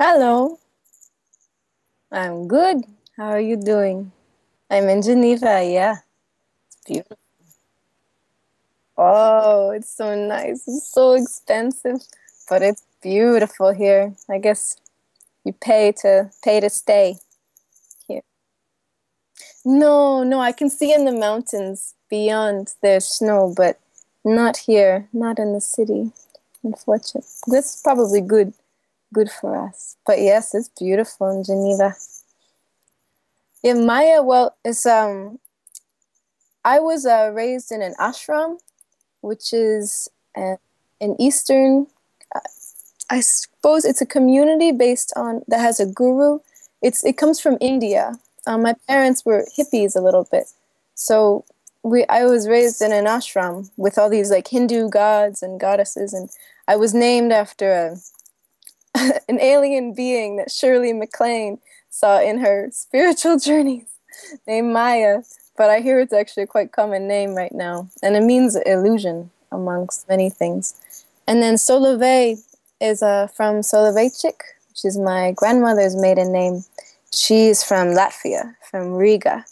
Hello, I'm good. How are you doing? I'm in Geneva, yeah. It's beautiful. Oh, it's so nice. It's so expensive, but it's beautiful here. I guess you pay to stay here. No, no, I can see in the mountains beyond there's snow, but not here, not in the city, unfortunately. That's probably good for us. But yes, it's beautiful in Geneva. Yeah, Maya, well, it's I was raised in an ashram, which is an Eastern. Uh, I suppose it's a community based on that has a guru. It comes from India. My parents were hippies a little bit, so I was raised in an ashram with all these like Hindu gods and goddesses, and I was named after an alien being that Shirley MacLaine saw in her spiritual journeys, named Maya. But I hear it's actually a quite common name right now, and it means illusion amongst many things. And then Solovéy is from Solovéychik, which is my grandmother's maiden name. She's from Latvia, from Riga.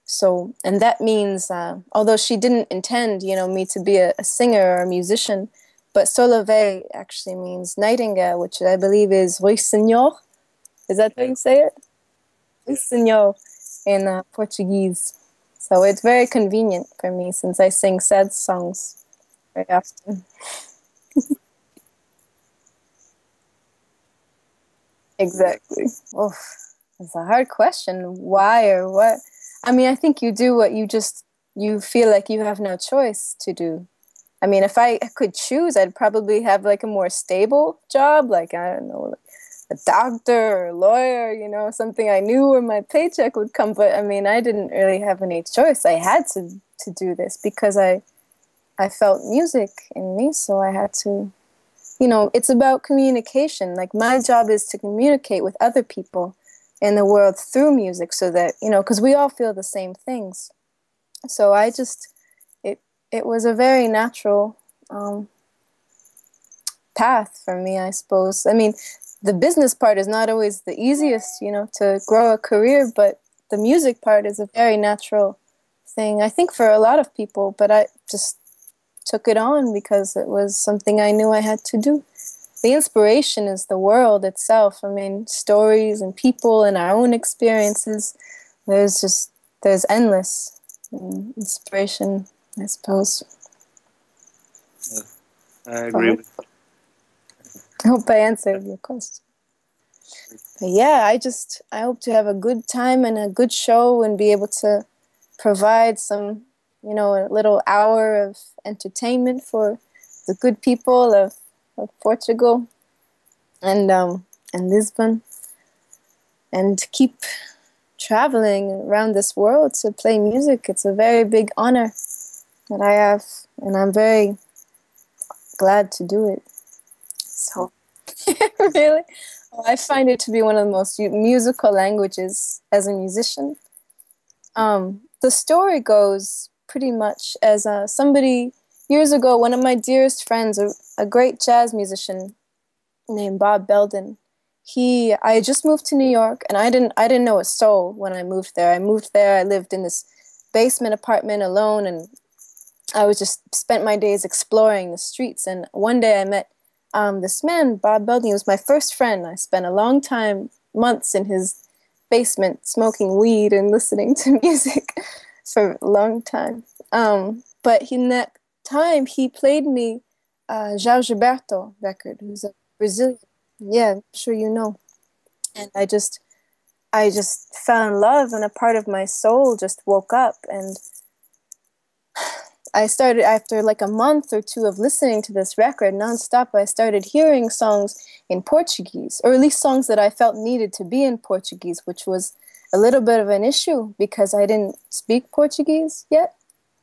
So, and that means, although she didn't intend, me to be a singer or a musician, but Solovéy actually means nightingale, which I believe is ruiseñor. Is that how you say it? Ruiseñor in Portuguese. So it's very convenient for me since I sing sad songs very often. Exactly. Oof. It's a hard question. Why or what? I mean, I think you do what you feel like you have no choice to do. I mean, if I could choose, I'd probably have like a more stable job, like I don't know, like a doctor or a lawyer, something I knew where my paycheck would come. But I mean, I didn't really have any choice. I had to do this because I felt music in me, so I had to. It's about communication. Like my job is to communicate with other people in the world through music, so that because we all feel the same things. So it was a very natural path for me, I suppose. I mean, the business part is not always the easiest, to grow a career, but the music part is a very natural thing, I think, for a lot of people. But I just took it on because it was something I knew I had to do. The inspiration is the world itself. I mean, stories and people and our own experiences. There's endless inspiration, I suppose. I agree I with hope I answered your question. But yeah, I hope to have a good time and a good show and be able to provide some, a little hour of entertainment for the good people of Portugal and Lisbon, and keep traveling around this world to play music. It's a very big honor that I have, and I'm very glad to do it. So, really, I find it to be one of the most musical languages as a musician. The story goes pretty much as somebody years ago, one of my dearest friends, a great jazz musician named Bob Belden. I had just moved to New York, and I didn't know a soul when I moved there. I moved there. I lived in this basement apartment alone, and I was just spent my days exploring the streets. And one day I met this man, Bob Belden. He was my first friend. I spent a long time, months in his basement, smoking weed and listening to music for a long time. But in that time, he played me João Gilberto record, who's a Brazilian. Yeah, I'm sure you know. And I just fell in love, and a part of my soul just woke up. And I started, after like a month or two of listening to this record nonstop, I started hearing songs in Portuguese, or at least songs that I felt needed to be in Portuguese, which was a little bit of an issue because I didn't speak Portuguese yet.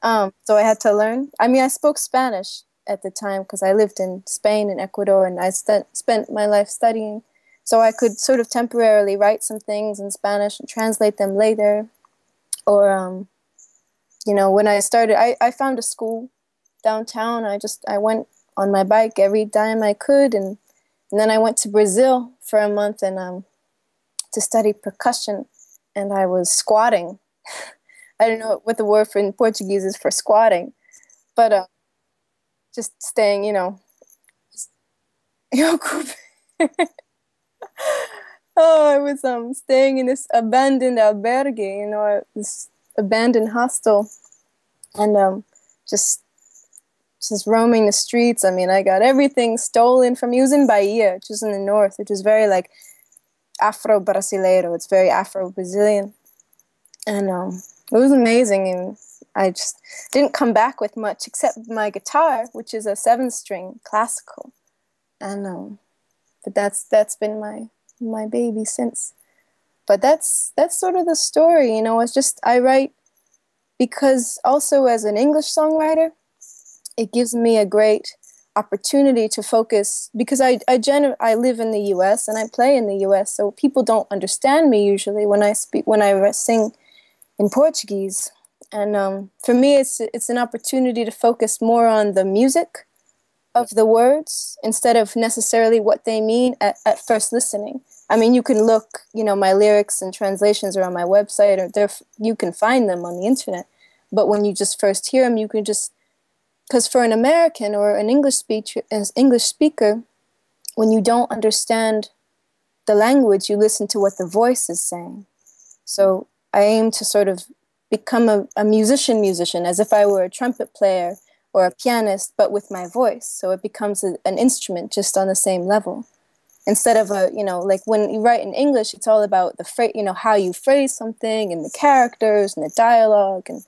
So I had to learn. I mean, I spoke Spanish at the time because I lived in Spain and Ecuador, and I spent my life studying. So I could sort of temporarily write some things in Spanish and translate them later. Or, when I started, I found a school downtown. I went on my bike every time I could, and And then I went to Brazil for a month and to study percussion, and I was squatting. I don't know what the word for in Portuguese is for squatting, but just staying, just, oh, I was staying in this abandoned albergue, this abandoned hostel, and just just roaming the streets. I mean, I got everything stolen from me. It was in Bahia, which is in the north, which is very like Afro-Brasileiro. It's very Afro-Brazilian. And it was amazing. And I just didn't come back with much except my guitar, which is a 7-string classical. And but that's been my baby since. But that's sort of the story, It's just I write because also as an English songwriter, it gives me a great opportunity to focus because I live in the U.S. and I play in the U.S. So people don't understand me usually when I sing in Portuguese. And for me, it's an opportunity to focus more on the music of the words instead of necessarily what they mean at first listening. I mean, you can look, my lyrics and translations are on my website, or you can find them on the internet. But when you just first hear them, you can just, because for an American or an English speaker, when you don't understand the language, you listen to what the voice is saying. So I aim to sort of become a musician, as if I were a trumpet player or a pianist, but with my voice. So it becomes an instrument just on the same level. Instead of like when you write in English, it's all about the phrase, how you phrase something and the characters and the dialogue and,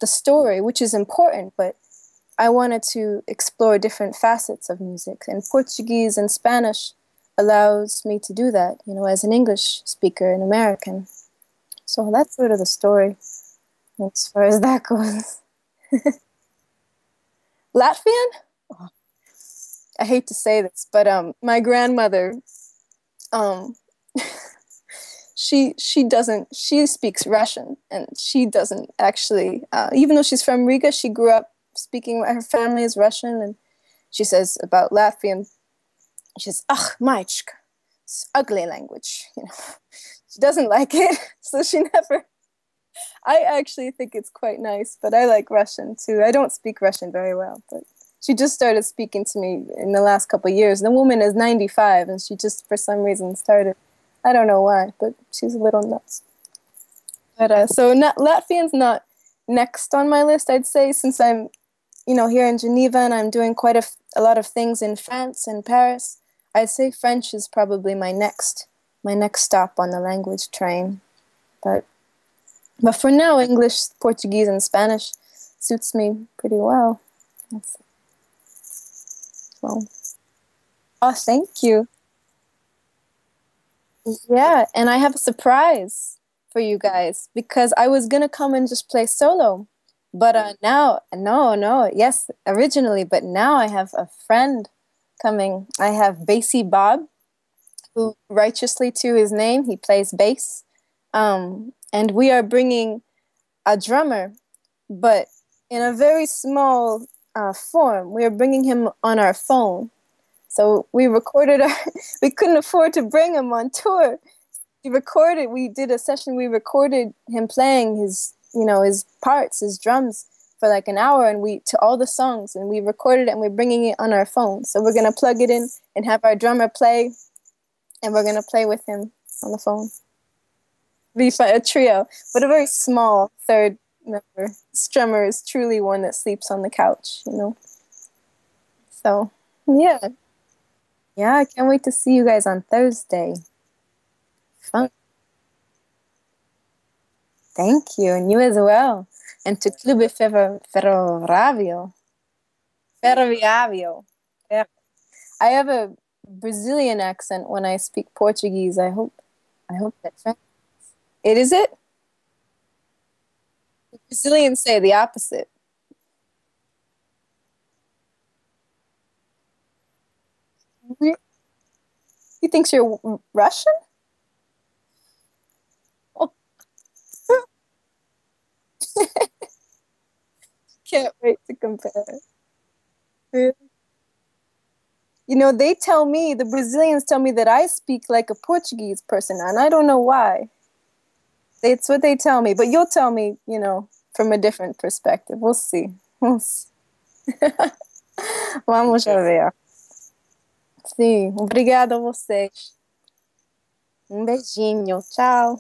the story, which is important, but I wanted to explore different facets of music. And Portuguese and Spanish allows me to do that, as an English speaker, an American. So that's sort of the story as far as that goes. Latvian? Oh, I hate to say this, but my grandmother, um, she speaks Russian, and she doesn't actually, even though she's from Riga, she grew up speaking, her family is Russian, and she says about Latvian, she says, "Ach, Maichka, it's ugly language." She doesn't like it, so she never. I actually think it's quite nice, but I like Russian too. I don't speak Russian very well, but she just started speaking to me in the last couple of years. The woman is 95, and she just, for some reason, started. I don't know why, but she's a little nuts. But so Latvian's not next on my list, I'd say, since I'm, here in Geneva, and I'm doing quite a lot of things in France and Paris. I'd say French is probably my next stop on the language train. But for now, English, Portuguese, and Spanish suits me pretty well. Well, oh, thank you. Yeah, and I have a surprise for you guys because I was gonna come and just play solo, but now, no, yes, originally, but now I have a friend coming. I have Bassy Bob, who righteously to his name, he plays bass, and we are bringing a drummer, but in a very small form. We are bringing him on our phone. So we recorded we couldn't afford to bring him on tour. We did a session, we recorded him playing his parts, his drums for like an hour, and to all the songs, and we recorded it, and we're bringing it on our phone. So we're going to plug it in and have our drummer play, and we're going to play with him on the phone. Be a trio, but a very small third member. Drummer is truly one that sleeps on the couch. So, yeah. Yeah, I can't wait to see you guys on Thursday. Fun. Thank you, and you as well. And to Clube Ferroviário. Ferroviário. Yeah. I have a Brazilian accent when I speak Portuguese. I hope that's right. It is it? Brazilians say the opposite. He thinks you're Russian? Oh, can't wait to compare. You know, they tell me, the Brazilians tell me that I speak like a Portuguese person, and I don't know why. It's what they tell me, but you'll tell me, you know, from a different perspective. We'll see. We'll see. Vamos a ver. Sim, obrigada a vocês. Beijinho. Tchau.